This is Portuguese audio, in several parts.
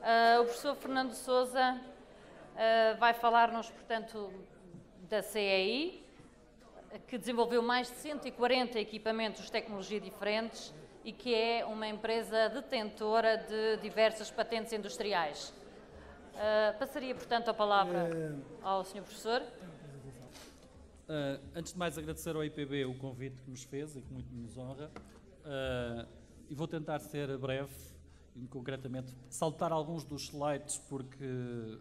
O professor Fernando Sousa vai falar-nos, portanto, da CEI, que desenvolveu mais de 140 equipamentos de tecnologia diferentes e que é uma empresa detentora de diversas patentes industriais. Passaria, portanto, a palavra ao Sr. Professor. Antes de mais, agradecer ao IPB o convite que nos fez e que muito nos honra. E vou tentar ser breve e, concretamente, saltar alguns dos slides, porque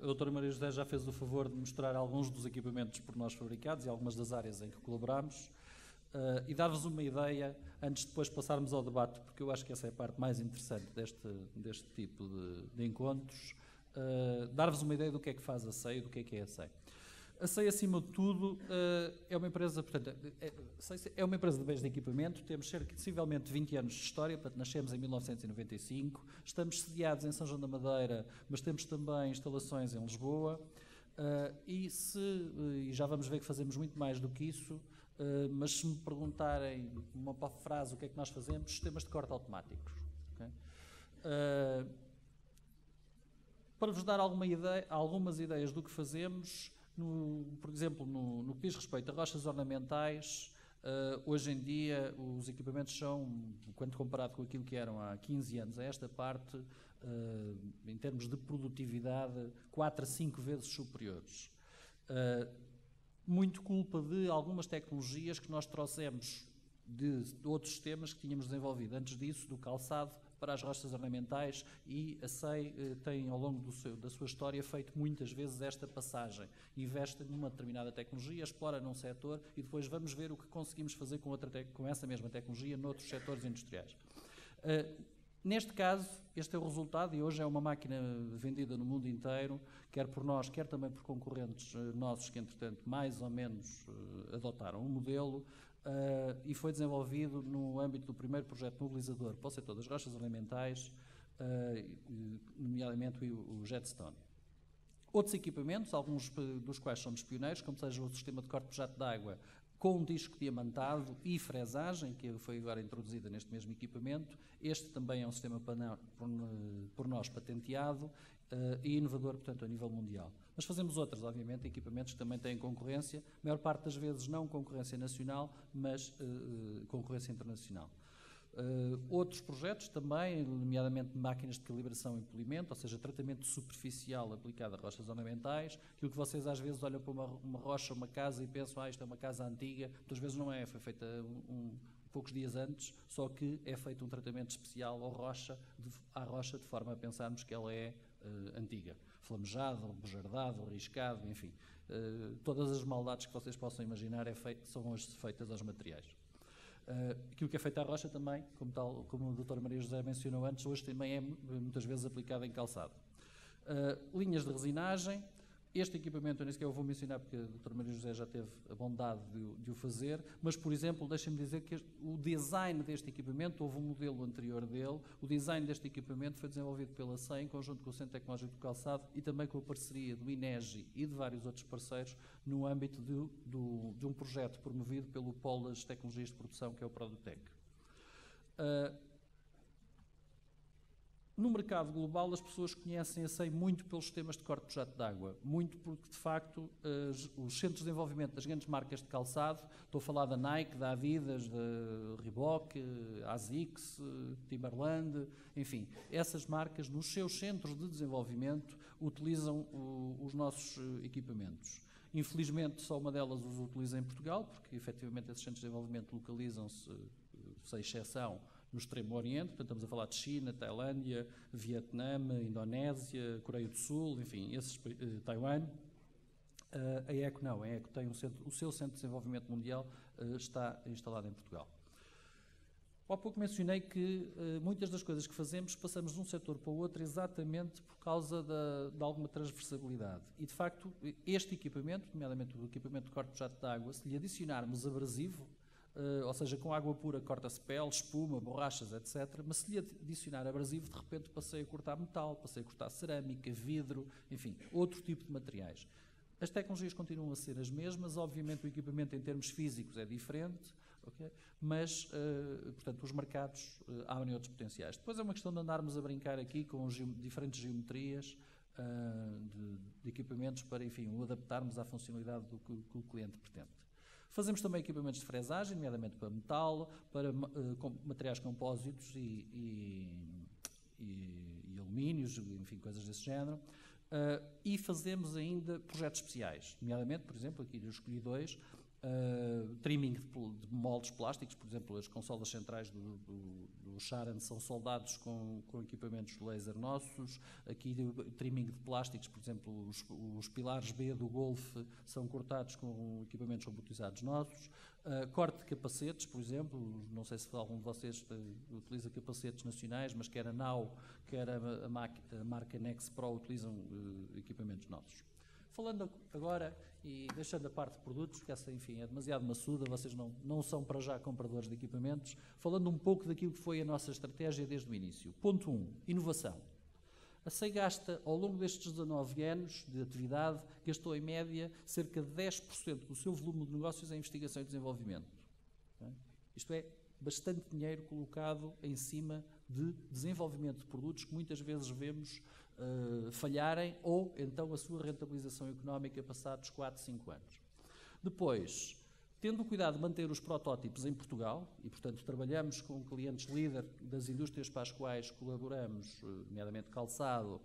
a doutora Maria José já fez o favor de mostrar alguns dos equipamentos por nós fabricados e algumas das áreas em que colaboramos, e dar-vos uma ideia, antes de depois passarmos ao debate, porque eu acho que essa é a parte mais interessante deste tipo de encontros, dar-vos uma ideia do que é que faz a CEI e do que é a CEI. A CEI, acima de tudo, é uma empresa, portanto, é uma empresa de bens de equipamento, temos sensivelmente 20 anos de história, portanto, nascemos em 1995, estamos sediados em São João da Madeira, mas temos também instalações em Lisboa, e já vamos ver que fazemos muito mais do que isso, mas se me perguntarem uma frase o que é que nós fazemos, sistemas de corte automáticos. Okay? Para vos dar algumas ideias do que fazemos, por exemplo, no que diz respeito a rochas ornamentais, hoje em dia os equipamentos são, quando comparado com aquilo que eram há 15 anos a esta parte, em termos de produtividade, 4 a 5 vezes superiores. Muito culpa de algumas tecnologias que nós trouxemos de outros sistemas que tínhamos desenvolvido antes disso, do calçado para as rochas ornamentais, e a CEI tem, ao longo da sua história, feito muitas vezes esta passagem. Investe numa determinada tecnologia, explora num setor e depois vamos ver o que conseguimos fazer com essa mesma tecnologia noutros setores industriais. Neste caso, este é o resultado, e hoje é uma máquina vendida no mundo inteiro, quer por nós, quer também por concorrentes nossos que, entretanto, mais ou menos adotaram o modelo, e foi desenvolvido no âmbito do primeiro projeto mobilizador para o setor das rochas ornamentais, nomeadamente o Jetstone. Outros equipamentos, alguns dos quais somos pioneiros, como seja o sistema de corte por jato de água com um disco diamantado e fresagem, que foi agora introduzida neste mesmo equipamento. Este também é um sistema por nós patenteado e inovador, portanto, a nível mundial. Mas fazemos outros, obviamente, equipamentos que também têm concorrência, a maior parte das vezes não concorrência nacional, mas concorrência internacional. Outros projetos também, nomeadamente máquinas de calibração e polimento, ou seja, tratamento superficial aplicado a rochas ornamentais. Aquilo que vocês às vezes olham para uma rocha, uma casa e pensam, isto é uma casa antiga, muitas vezes não é, foi feita poucos dias antes, só que é feito um tratamento especial à rocha de forma a pensarmos que ela é antiga. Flamejado, bujardado, riscado, enfim. Todas as maldades que vocês possam imaginar são hoje feitas aos materiais. Aquilo que é feito à rocha também, como a doutora Maria José mencionou antes, hoje também é muitas vezes aplicado em calçado. Linhas de resinagem. Este equipamento, eu nem sequer o vou mencionar porque a doutora Maria José já teve a bondade de o fazer, mas, por exemplo, deixem-me dizer que o design deste equipamento, houve um modelo anterior dele, o design deste equipamento foi desenvolvido pela CEI em conjunto com o Centro Tecnológico do Calçado e também com a parceria do INEGI e de vários outros parceiros no âmbito de um projeto promovido pelo Polo das Tecnologias de Produção, que é o Produtec. No mercado global, as pessoas conhecem a CEI muito pelos sistemas de corte por jato de água, muito porque, de facto, os centros de desenvolvimento das grandes marcas de calçado, estou a falar da Nike, da Adidas, da Reebok, ASICS, Timberland, enfim, essas marcas, nos seus centros de desenvolvimento, utilizam os nossos equipamentos. Infelizmente, só uma delas os utiliza em Portugal, porque, efetivamente, esses centros de desenvolvimento localizam-se, sem exceção, no Extremo Oriente, portanto estamos a falar de China, Tailândia, Vietnã, Indonésia, Coreia do Sul, enfim, Taiwan. A ECO não, a ECO tem o seu Centro de Desenvolvimento Mundial está instalado em Portugal. Há pouco mencionei que muitas das coisas que fazemos passamos de um setor para o outro exatamente por causa de alguma transversalidade. E, de facto, este equipamento, nomeadamente o equipamento de corte por jato de água, se lhe adicionarmos abrasivo, ou seja, com água pura corta-se pele, espuma, borrachas, etc. Mas se lhe adicionar abrasivo, de repente passei a cortar metal, passei a cortar cerâmica, vidro, enfim, outro tipo de materiais. As tecnologias continuam a ser as mesmas, obviamente o equipamento em termos físicos é diferente, Okay? Mas, portanto, os mercados abrem outros potenciais. Depois é uma questão de andarmos a brincar aqui com diferentes geometrias de equipamentos para, enfim, o adaptarmos à funcionalidade do que o cliente pretende. Fazemos também equipamentos de fresagem, nomeadamente para metal, para materiais compósitos e alumínios, enfim, coisas desse género. E fazemos ainda projetos especiais, nomeadamente, por exemplo, aqui eu escolhi 2, trimming de moldes plásticos, por exemplo, as consolas centrais do Sharan são soldados com equipamentos laser nossos, aqui trimming de plásticos, por exemplo, os pilares B do Golf são cortados com equipamentos robotizados nossos, corte de capacetes, por exemplo, não sei se algum de vocês utiliza capacetes nacionais, mas quer a NAU, quer a marca Nex Pro utilizam equipamentos nossos. Falando agora, e deixando a parte de produtos, que essa, enfim, é demasiado maçuda, vocês não são para já compradores de equipamentos, falando um pouco daquilo que foi a nossa estratégia desde o início. Ponto 1, inovação. A SEI gasta, ao longo destes 19 anos de atividade, gastou em média cerca de 10% do seu volume de negócios em investigação e desenvolvimento. Isto é bastante dinheiro colocado em cima de desenvolvimento de produtos que muitas vezes vemos falharem ou então a sua rentabilização económica passados 4, 5 anos. Depois, tendo o cuidado de manter os protótipos em Portugal, e portanto trabalhamos com clientes líder das indústrias para as quais colaboramos, nomeadamente calçado,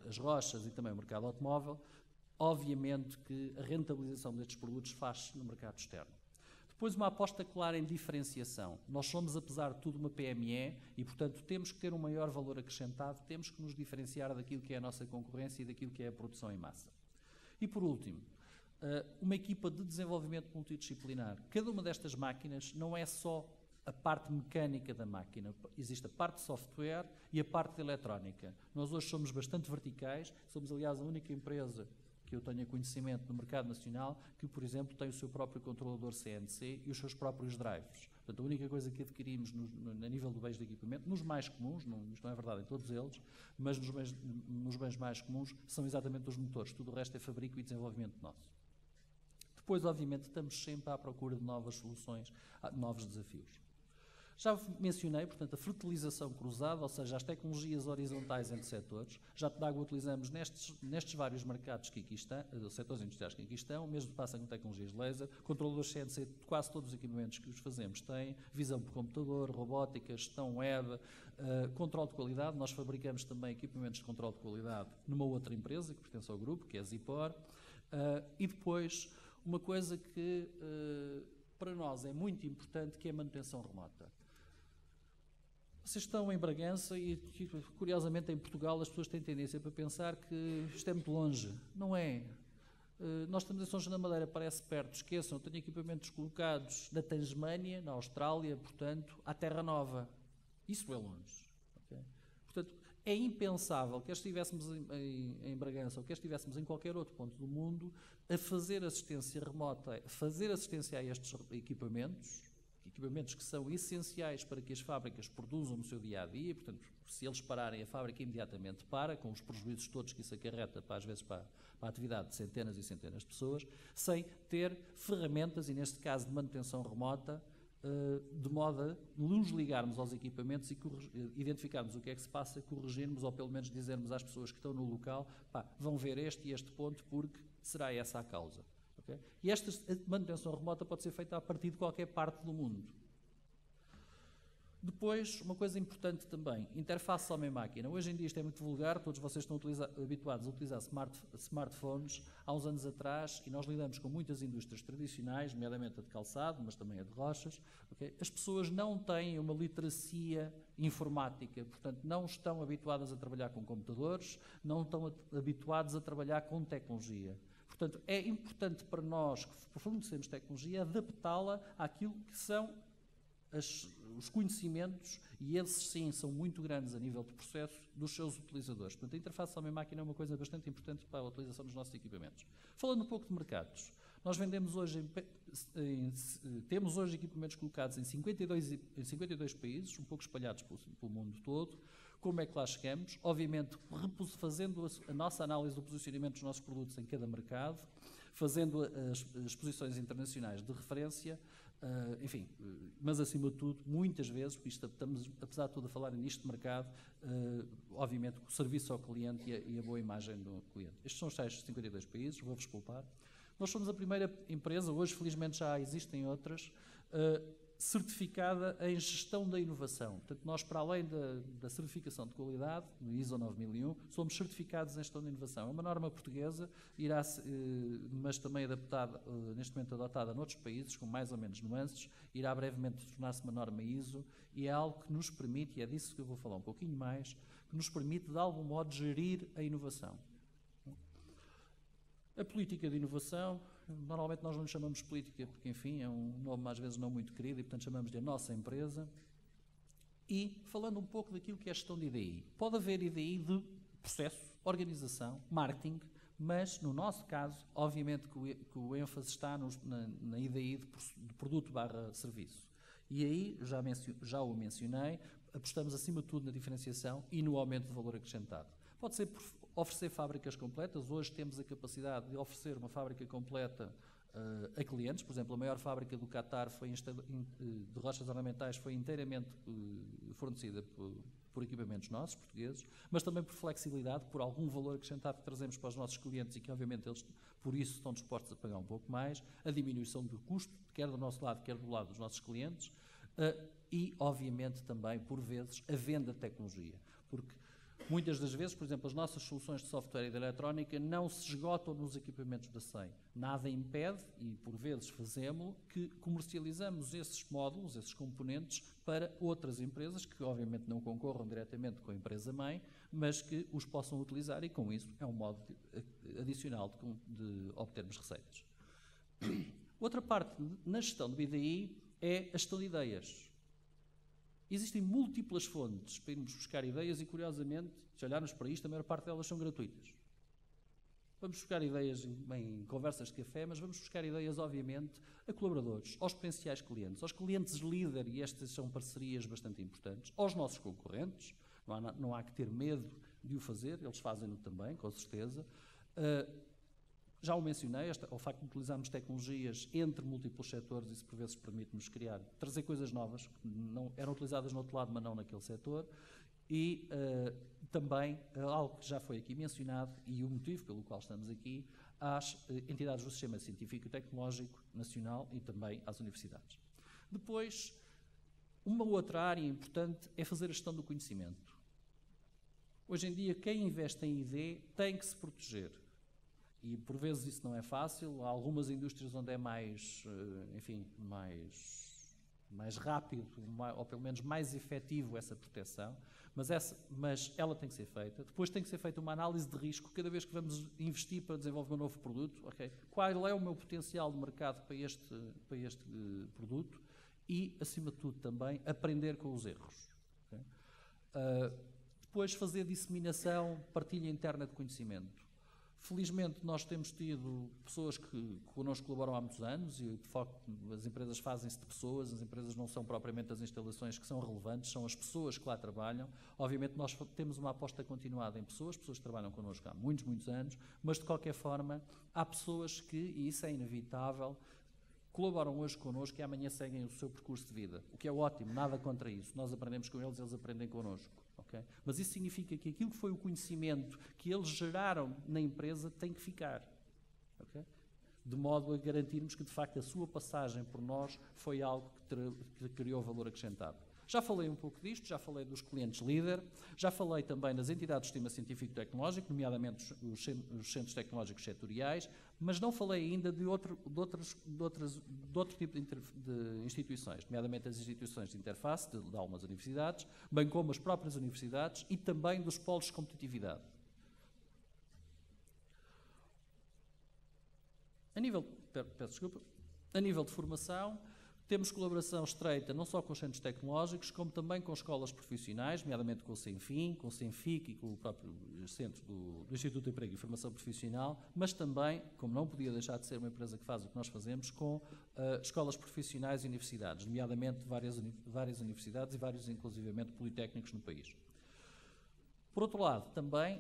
as rochas e também o mercado automóvel, obviamente que a rentabilização destes produtos faz-se no mercado externo. Depois, uma aposta clara em diferenciação. Nós somos, apesar de tudo, uma PME e, portanto, temos que ter um maior valor acrescentado, temos que nos diferenciar daquilo que é a nossa concorrência e daquilo que é a produção em massa. E, por último, uma equipa de desenvolvimento multidisciplinar. Cada uma destas máquinas não é só a parte mecânica da máquina, existe a parte de software e a parte de eletrónica. Nós hoje somos bastante verticais, somos, aliás, a única empresa que eu tenha conhecimento no mercado nacional, que, por exemplo, tem o seu próprio controlador CNC e os seus próprios drives. Portanto, a única coisa que adquirimos a nível do bens de equipamento, nos mais comuns, isto não é verdade em todos eles, mas nos bens mais comuns, são exatamente os motores. Tudo o resto é fabrico e desenvolvimento nosso. Depois, obviamente, estamos sempre à procura de novas soluções, novos desafios. Já mencionei, portanto, a fertilização cruzada, ou seja, as tecnologias horizontais entre setores. Já de água utilizamos nestes vários mercados que aqui estão, setores industriais que aqui estão, mesmo passam com tecnologias de laser, controladores CNC, quase todos os equipamentos que os fazemos têm, visão por computador, robótica, gestão web, controle de qualidade. Nós fabricamos também equipamentos de controle de qualidade numa outra empresa que pertence ao grupo, que é a Zipor. E depois, uma coisa que para nós é muito importante, que é a manutenção remota. Vocês estão em Bragança e, curiosamente, em Portugal as pessoas têm tendência para pensar que isto é muito longe. Não é. Nós estamos em São João da Madeira, parece perto. Esqueçam, eu tenho equipamentos colocados na Tasmânia, na Austrália, portanto, à Terra Nova. Isso é longe. Okay? Portanto, é impensável que estivéssemos em Bragança ou que estivéssemos em qualquer outro ponto do mundo a fazer assistência remota, a fazer assistência a estes equipamentos que são essenciais para que as fábricas produzam no seu dia-a-dia, portanto, se eles pararem, a fábrica imediatamente para, com os prejuízos todos que isso acarreta, às vezes, para a atividade de centenas e centenas de pessoas, sem ter ferramentas, e neste caso de manutenção remota, de modo a nos ligarmos aos equipamentos e identificarmos o que é que se passa, corrigirmos, ou pelo menos dizermos às pessoas que estão no local, vão ver este e este ponto, porque será essa a causa. Okay? E esta manutenção remota pode ser feita a partir de qualquer parte do mundo. Depois, uma coisa importante também, interface homem-máquina. Hoje em dia isto é muito vulgar, todos vocês estão habituados a utilizar smartphones. Há uns anos atrás, e nós lidamos com muitas indústrias tradicionais, nomeadamente a de calçado, mas também a de rochas, okay? As pessoas não têm uma literacia informática, portanto não estão habituadas a trabalhar com computadores, não estão habituados a trabalhar com tecnologia. Portanto, é importante para nós, que fornecemos tecnologia, adaptá-la àquilo que são os conhecimentos, e esses sim são muito grandes a nível de processo, dos seus utilizadores. Portanto, a interface homem-máquina é uma coisa bastante importante para a utilização dos nossos equipamentos. Falando um pouco de mercados, nós vendemos hoje, temos hoje equipamentos colocados em 52 países, um pouco espalhados pelo mundo todo. Como é que lá chegamos? Obviamente, fazendo a nossa análise do posicionamento dos nossos produtos em cada mercado, fazendo as exposições internacionais de referência, enfim, mas acima de tudo, muitas vezes, estamos, apesar de tudo, a falar nisto de mercado, obviamente o serviço ao cliente e a boa imagem do cliente. Estes são os tais 52 países, vou-vos poupar. Nós somos a primeira empresa, hoje felizmente já existem outras, certificada em gestão da inovação. Portanto, nós, para além da certificação de qualidade, no ISO 9001, somos certificados em gestão da inovação. É uma norma portuguesa, mas também adaptada, neste momento adotada noutros países, com mais ou menos nuances, irá brevemente tornar-se uma norma ISO, e é algo que nos permite, e é disso que eu vou falar um pouquinho mais, que nos permite, de algum modo, gerir a inovação. A política de inovação, normalmente nós não lhe chamamos política porque, enfim, é um nome às vezes não muito querido e, portanto, chamamos de a nossa empresa. E, falando um pouco daquilo que é a gestão de IDI, pode haver IDI de processo, organização, marketing, mas, no nosso caso, obviamente que o ênfase está na IDI de produto/serviço. E aí, já o mencionei, apostamos acima de tudo na diferenciação e no aumento de valor acrescentado. Pode ser por oferecer fábricas completas. Hoje temos a capacidade de oferecer uma fábrica completa a clientes. Por exemplo, a maior fábrica do Qatar de rochas ornamentais foi inteiramente fornecida por equipamentos nossos, portugueses, mas também por flexibilidade, por algum valor acrescentado que trazemos para os nossos clientes e que, obviamente, eles, por isso, estão dispostos a pagar um pouco mais, a diminuição do custo, quer do nosso lado, quer do lado dos nossos clientes, e, obviamente, também, por vezes, a venda de tecnologia. Porque muitas das vezes, por exemplo, as nossas soluções de software e de eletrónica não se esgotam nos equipamentos da SEI. Nada impede, e por vezes fazemos, que comercializamos esses módulos, esses componentes, para outras empresas que obviamente não concorram diretamente com a empresa-mãe, mas que os possam utilizar e com isso é um modo adicional de obtermos receitas. Outra parte na gestão do BDI é a gestão de ideias. Existem múltiplas fontes para irmos buscar ideias e, curiosamente, se olharmos para isto, a maior parte delas são gratuitas. Vamos buscar ideias em conversas de café, mas vamos buscar ideias, obviamente, a colaboradores, aos potenciais clientes, aos clientes líder, e estas são parcerias bastante importantes, aos nossos concorrentes, não há que ter medo de o fazer, eles fazem-no também, com certeza. Já o mencionei, o facto de utilizarmos tecnologias entre múltiplos setores, isso por vezes permite-nos trazer coisas novas que não eram utilizadas no outro lado, mas não naquele setor, e também algo que já foi aqui mencionado, e o motivo pelo qual estamos aqui, às entidades do Sistema Científico e Tecnológico Nacional e também às universidades. Depois, uma outra área importante é fazer a gestão do conhecimento. Hoje em dia, quem investe em ID tem que se proteger. E por vezes isso não é fácil. Há algumas indústrias onde é mais rápido, ou pelo menos mais efetivo essa proteção, mas ela tem que ser feita. Depois tem que ser feita uma análise de risco cada vez que vamos investir para desenvolver um novo produto. Okay? Qual é o meu potencial de mercado para este produto? E, acima de tudo, também aprender com os erros. Okay? Depois fazer disseminação, partilha interna de conhecimento. Felizmente, nós temos tido pessoas que connosco colaboram há muitos anos e, de facto, as empresas fazem-se de pessoas, as empresas não são propriamente as instalações que são relevantes, são as pessoas que lá trabalham. Obviamente, nós temos uma aposta continuada em pessoas que trabalham connosco há muitos, muitos anos, mas, de qualquer forma, há pessoas que, e isso é inevitável, colaboram hoje connosco e amanhã seguem o seu percurso de vida, o que é ótimo, nada contra isso. Nós aprendemos com eles, eles aprendem connosco. Okay? Mas isso significa que aquilo que foi o conhecimento que eles geraram na empresa tem que ficar. Okay? De modo a garantirmos que, de facto, a sua passagem por nós foi algo que criou valor acrescentado. Já falei um pouco disto, já falei dos clientes líder, já falei também das entidades do Sistema Científico e Tecnológico, nomeadamente os centros tecnológicos setoriais, mas não falei ainda de outro tipo de instituições, nomeadamente as instituições de interface de algumas universidades, bem como as próprias universidades e também dos polos de competitividade. A nível de formação, temos colaboração estreita não só com os centros tecnológicos, como também com escolas profissionais, nomeadamente com o CENFIM, com o CENFIC e com o próprio centro do Instituto de Emprego e Formação Profissional, mas também, como não podia deixar de ser uma empresa que faz o que nós fazemos, com escolas profissionais e universidades, nomeadamente várias universidades e vários, inclusivamente, politécnicos no país. Por outro lado, também,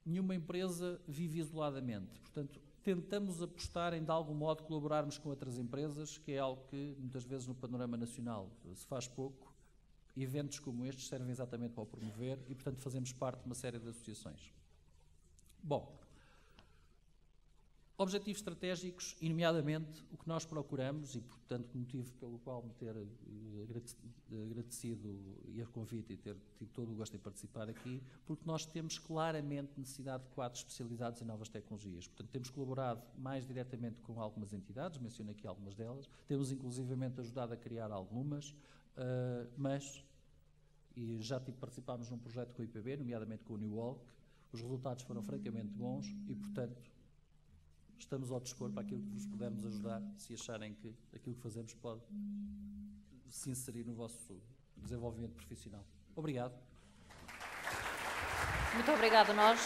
nenhuma empresa vive isoladamente. Portanto, tentamos apostar em, de algum modo, colaborarmos com outras empresas, que é algo que, muitas vezes, no panorama nacional se faz pouco. Eventos como estes servem exatamente para o promover e, portanto, fazemos parte de uma série de associações. Bom, objetivos estratégicos, e nomeadamente o que nós procuramos, e portanto motivo pelo qual me ter agradecido e a convite e ter tido todo o gosto em participar aqui, porque nós temos claramente necessidade de quadros especializados em novas tecnologias. Portanto, temos colaborado mais diretamente com algumas entidades, menciono aqui algumas delas, temos inclusivamente ajudado a criar algumas, e já participámos num projeto com o IPB, nomeadamente com o New Walk. Os resultados foram francamente bons e, portanto, estamos ao dispor para aquilo que vos pudermos ajudar, se acharem que aquilo que fazemos pode se inserir no vosso desenvolvimento profissional. Obrigado. Muito obrigado a nós.